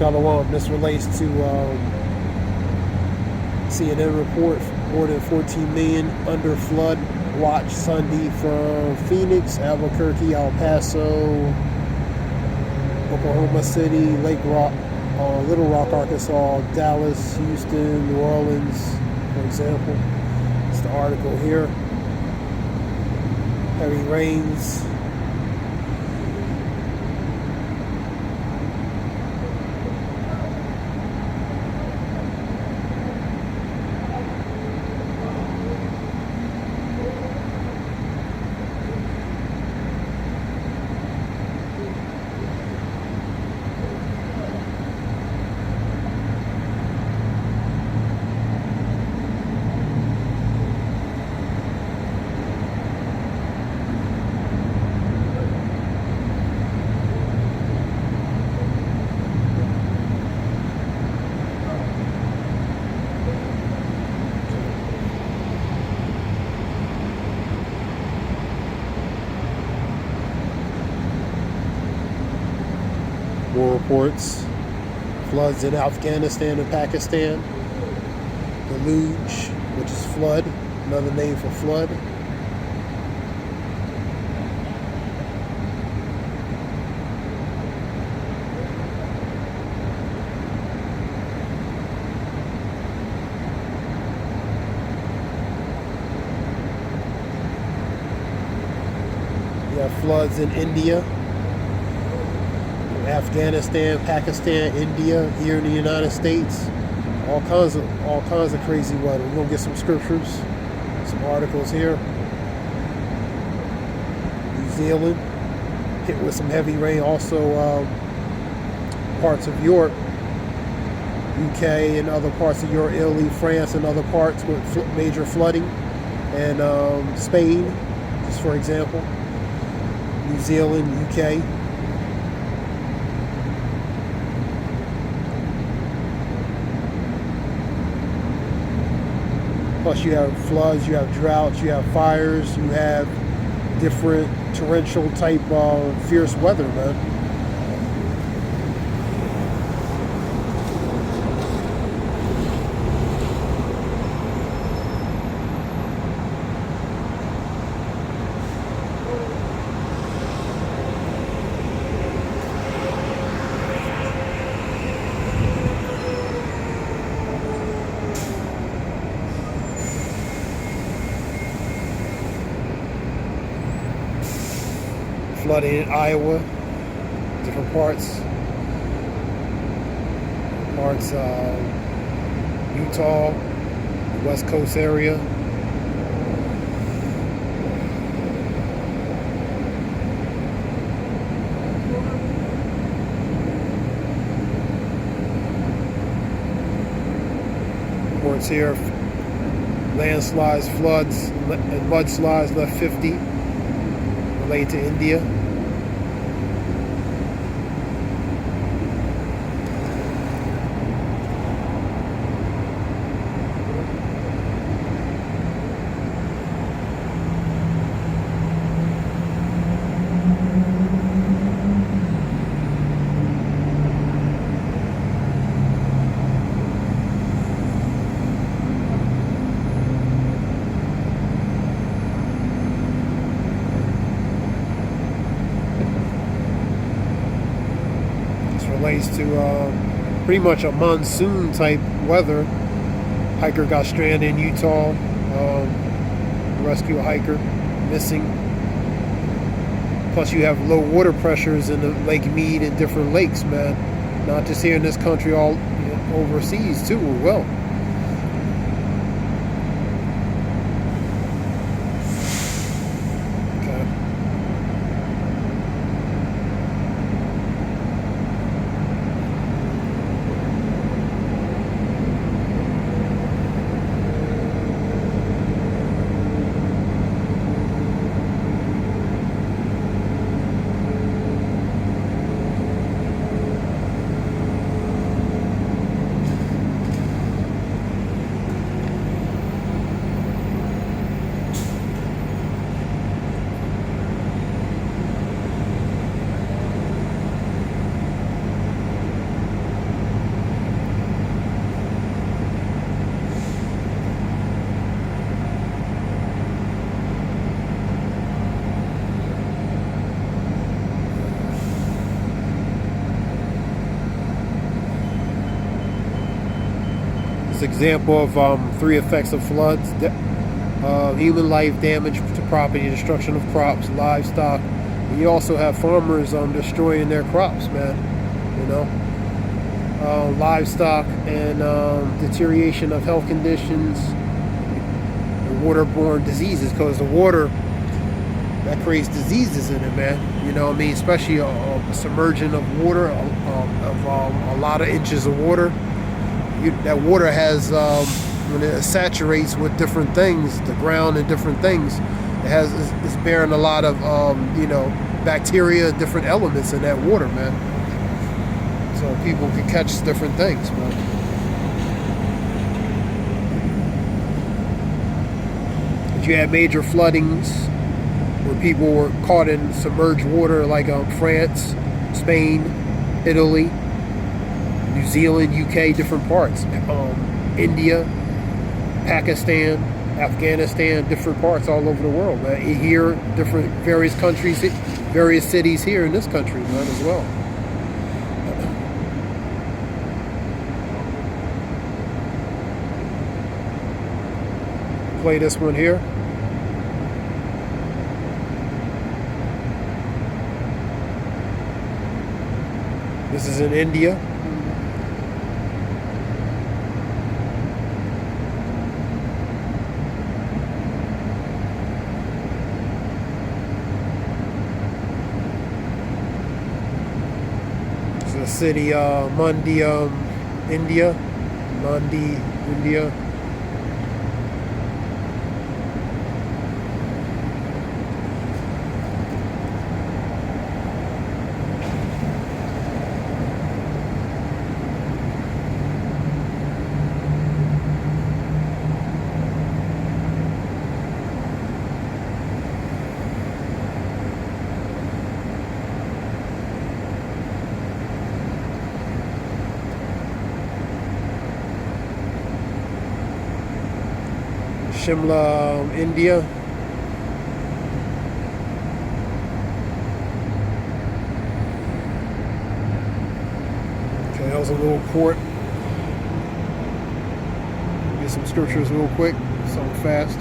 Shalom. This relates to CNN report. More than 14 million under flood watch Sunday from Phoenix, Albuquerque, El Paso, Oklahoma City, Lake Rock, Little Rock, Arkansas, Dallas, Houston, New Orleans, for example. It's the article here. Heavy rains. More reports. Floods in Afghanistan and Pakistan. Deluge, which is flood, another name for flood. You have floods in India, Afghanistan, Pakistan, India, here in the United States. All kinds of crazy weather. We're gonna get some scriptures, some articles here. New Zealand hit with some heavy rain. Also, parts of Europe, UK, and other parts of Europe, Italy, France, and other parts with major flooding. And Spain, just for example. New Zealand, UK. Plus you have floods, you have droughts, you have fires, you have different torrential type of fierce weather, man. Flooding in Iowa, different parts, Utah, West Coast area. Reports here, landslides, floods, and mudslides left 50. Related to India. Relates to pretty much a monsoon type weather. Hiker got stranded in Utah. Rescue a hiker missing. Plus you have low water pressures in the Lake Mead and different lakes, man. Not just here in this country, all overseas too as well. example of 3 effects of floods: human life, damage to property, destruction of crops, livestock. And you also have farmers destroying their crops, man. You know, livestock and deterioration of health conditions, and waterborne diseases, because the water that creates diseases in it, man. You know what I mean? Especially submerging of water, of a lot of inches of water. That water has, when it saturates with different things, the ground and different things, it's bearing a lot of, you know, bacteria, different elements in that water, man. So people can catch different things, man. But you had major floodings where people were caught in submerged water, like France, Spain, Italy, New Zealand, UK, different parts, India, Pakistan, Afghanistan, different parts all over the world, man. Here, various countries, various cities here in this country, man, as well. Play this one here. This is in India. This is the city Mandi, India. Mandi, India. Shimla, India. Okay, that was a little port. Get some scriptures real quick, something fast.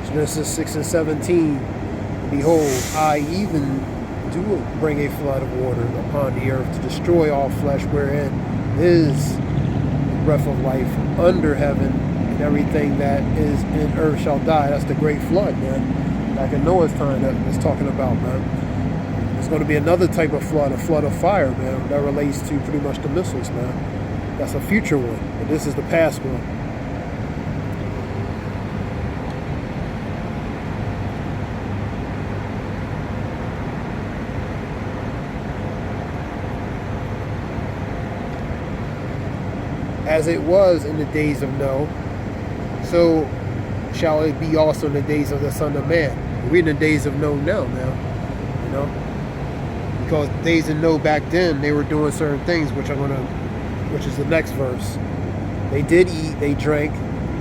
Genesis 6 and 17. Behold, I even do bring a flood of water upon the earth to destroy all flesh, wherein is the breath of life under heaven, and everything that is in earth shall die. That's the great flood, man. Back in Noah's time, that was talking about, man. There's going to be another type of flood, a flood of fire, man, that relates to pretty much the missiles, man. That's a future one, but this is the past one. As it was in the days of Noah, so shall it be also in the days of the Son of Man. We're in the days of Noah now, you know, because days of Noah back then, they were doing certain things, which is the next verse. They did eat, they drank,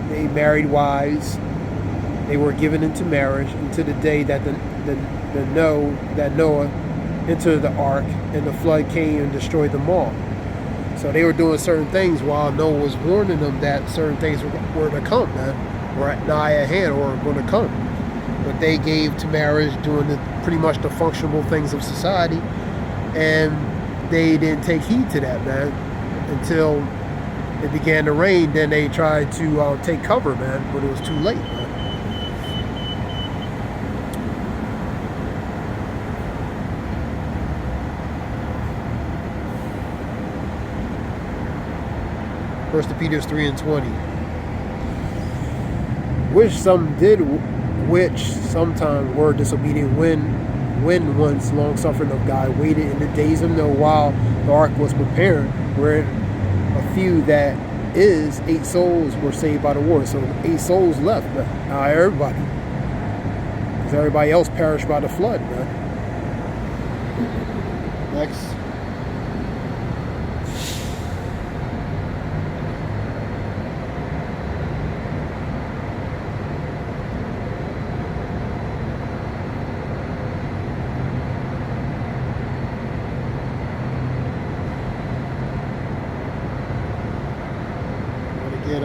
they married wives, they were given into marriage until the day that Noah entered the ark, and the flood came and destroyed them all. So they were doing certain things while Noah was warning them that certain things were to come, man, or nigh at hand, or going to come. But they gave to marriage, doing pretty much the functional things of society, and they didn't take heed to that, man, until it began to rain. Then they tried to take cover, man, but it was too late, man. 1 Peter 3 and 20. Which sometimes were disobedient when once long suffering of God waited in the days of Noah while the ark was prepared, where a few, that is 8 souls, were saved by the water. So 8 souls left, man. Not everybody, because everybody else perished by the flood, man. Next. Get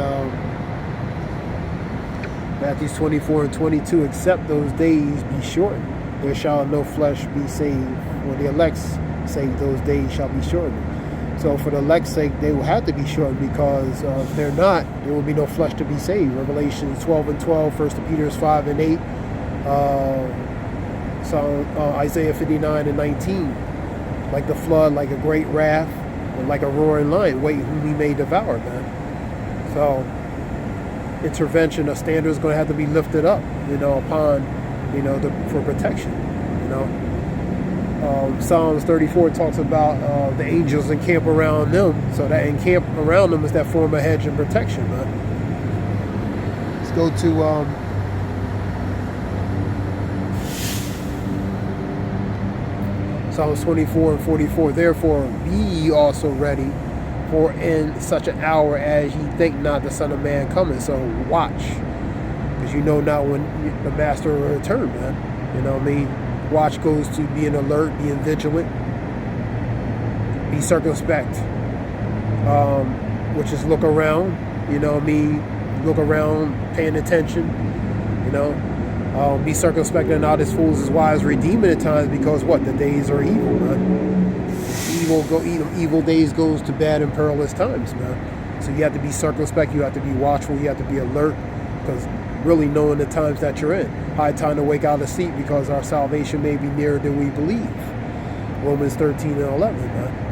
Matthew 24 and 22, except those days be shortened, there shall no flesh be saved. For the elect's sake, those days shall be shortened. So for the elect's sake, they will have to be shortened, because if they're not, there will be no flesh to be saved. Revelation 12 and 12, 1 Peter 5 and 8, Isaiah 59 and 19. Like the flood, like a great wrath, and like a roaring lion, wait whom he may devour, man. So, intervention, a standard is going to have to be lifted up, upon, for protection, Psalms 34 talks about the angels encamp around them. So that encamp around them is that form of hedge and protection, man. Let's go to Psalms 24 and 44. Therefore, be ye also ready, for in such an hour as ye think not the Son of Man cometh. So watch, because you know not when the Master will return, man. You know what I mean? Watch goes to being alert, being vigilant, be circumspect, which is look around. You know what I mean? Look around, paying attention. Be circumspect and not as fools as wise, redeeming at times, because what? The days are evil, man. Evil days goes to bad and perilous times, man. So you have to be circumspect, you have to be watchful, you have to be alert, because really knowing the times that you're in. High time to wake out of sleep, because our salvation may be nearer than we believe. Romans 13 and 11, man.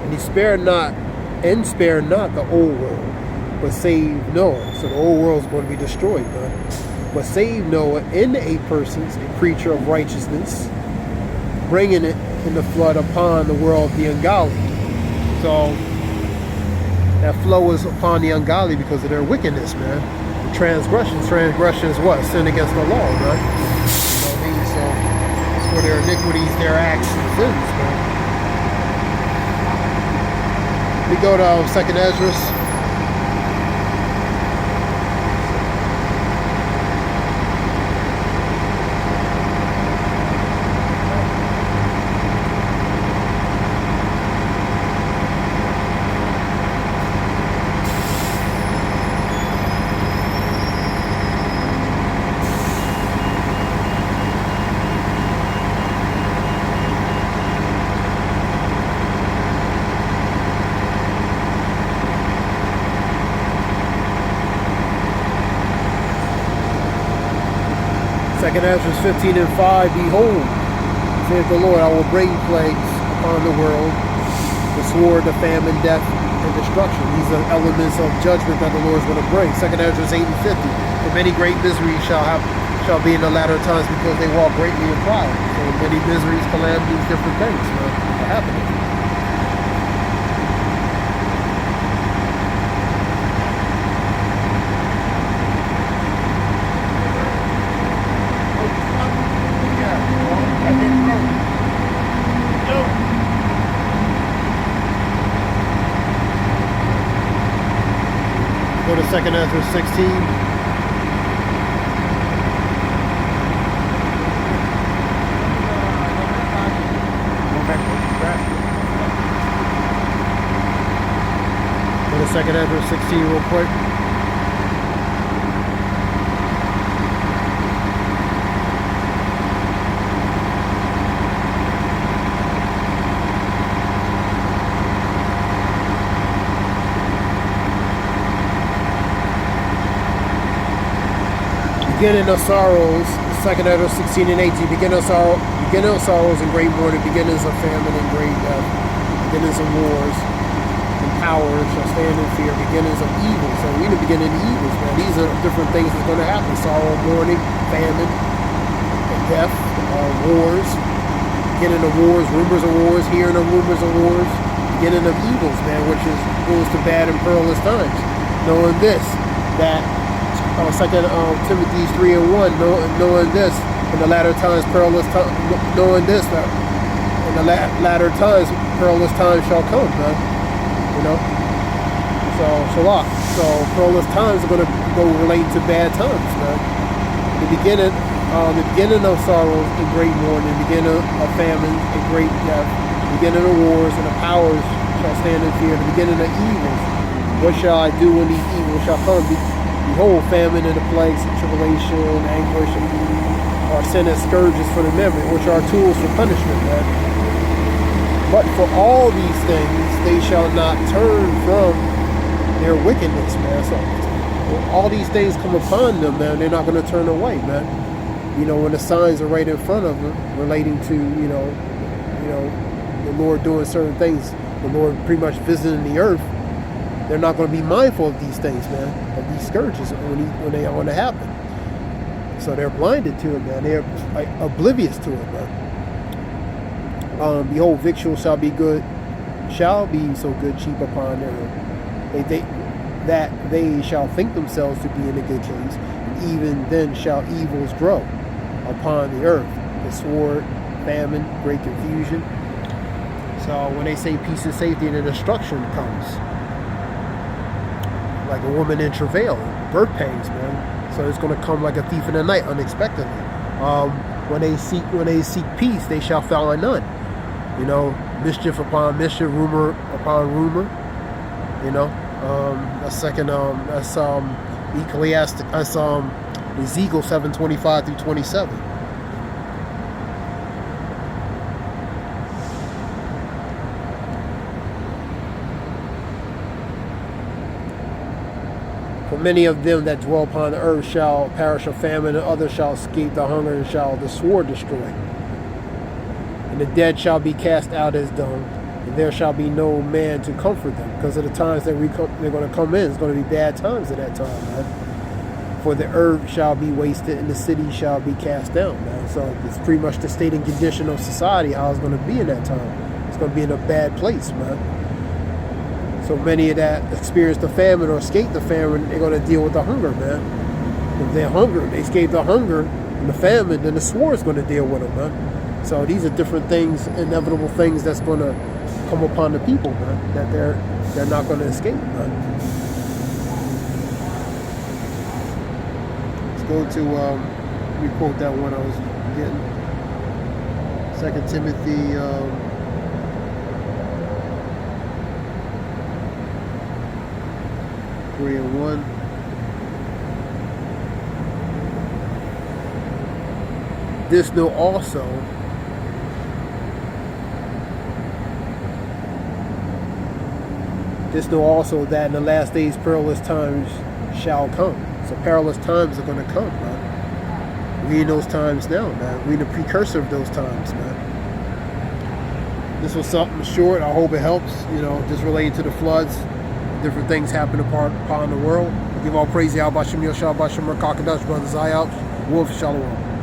And he spare not the old world, but save Noah. So the old world is going to be destroyed, man. But save Noah in the 8 persons, a creature of righteousness, bringing it in the flood upon the world of the ungodly. So that flow is upon the ungodly because of their wickedness, man. The transgression is what? Sin against the law, right? You know what I mean? So it's for their iniquities, their acts, and sins, man. We go to 2nd Esdras. Second Esdras 15 and 5, behold, saith the Lord, I will bring plagues upon the world, the sword, the famine, death, and destruction. These are elements of judgment that the Lord is going to bring. Second Esdras 8 and 50, for many great miseries shall be in the latter times, because they walk greatly in pride. So many miseries, calamities, different things are happening. Go to 2nd Esdras 16. Go to 2nd Esdras 16 real quick. Beginning of sorrows, 2nd Esdras 16 and 18. Beginning of sorrows and great mourning, beginnings of famine and great death, beginnings of wars, and powers shall stand in fear, beginnings of evil. So we in the beginning of evils, man. These are different things that's going to happen. Sorrow, mourning, famine, and death, wars, beginning of wars, rumors of wars, hearing of rumors of wars, beginning of evils, man, which is goes to bad and perilous times. Knowing this, that 2 Timothy 3:1, knowing this, in the latter times perilous times, knowing this, that in the latter times perilous times shall come, man. You know? So, Shalak. So, perilous times are going to go relating to bad times, man. The beginning of sorrows and great mourning, the beginning of famine and great death, the beginning of wars and the powers shall stand in fear, the beginning of evils. What shall I do when these evils shall come? Behold, famine and the plagues, tribulation, anguish, are sin and scourges for the memory, which are tools for punishment, man. But for all these things, they shall not turn from their wickedness, man. So when all these things come upon them, man, they're not going to turn away, man. You know, when the signs are right in front of them, relating to, you know, the Lord doing certain things, the Lord pretty much visiting the earth, they're not going to be mindful of these things, man, of these scourges when they are going to happen. So they're blinded to it, man. They're like oblivious to it, man. Behold, victuals shall be so good cheap upon earth. That they shall think themselves to be in a good case, and even then shall evils grow upon the earth, the sword, famine, great confusion. So when they say peace and safety, and the destruction comes, like a woman in travail, birth pains, man. So it's going to come like a thief in the night, unexpectedly. When they seek peace, they shall find none. You know, mischief upon mischief, rumor upon rumor. You know, that's Ecclesiastic. That's Ezekiel 7:25 through 27. For many of them that dwell upon the earth shall perish of famine, and others shall escape the hunger, and shall the sword destroy. And the dead shall be cast out as dung, and there shall be no man to comfort them, because of the times that they're going to come in. It's going to be bad times at that time, man. For the earth shall be wasted, and the city shall be cast down, man. So it's pretty much the state and condition of society, how it's going to be in that time. It's going to be in a bad place, man. So many of that experience the famine or escape the famine, they're going to deal with the hunger, man. If they're hungry, they escape the hunger and the famine, then the sword is going to deal with them, man. So these are different things, inevitable things that's going to come upon the people, man, that they're not going to escape, man. Let's go to, let me quote that one I was getting. 2 Timothy 3:1. This know also that in the last days perilous times shall come. So perilous times are going to come, man. We in those times now, man. We in the precursor of those times, man. This was something short. I hope it helps, you know, just relating to the floods. Different things happen upon the world. I give all praise to Yahweh Shem Yoshua Bashem Merkakadosh, brothers. I out. Wolf Shalom.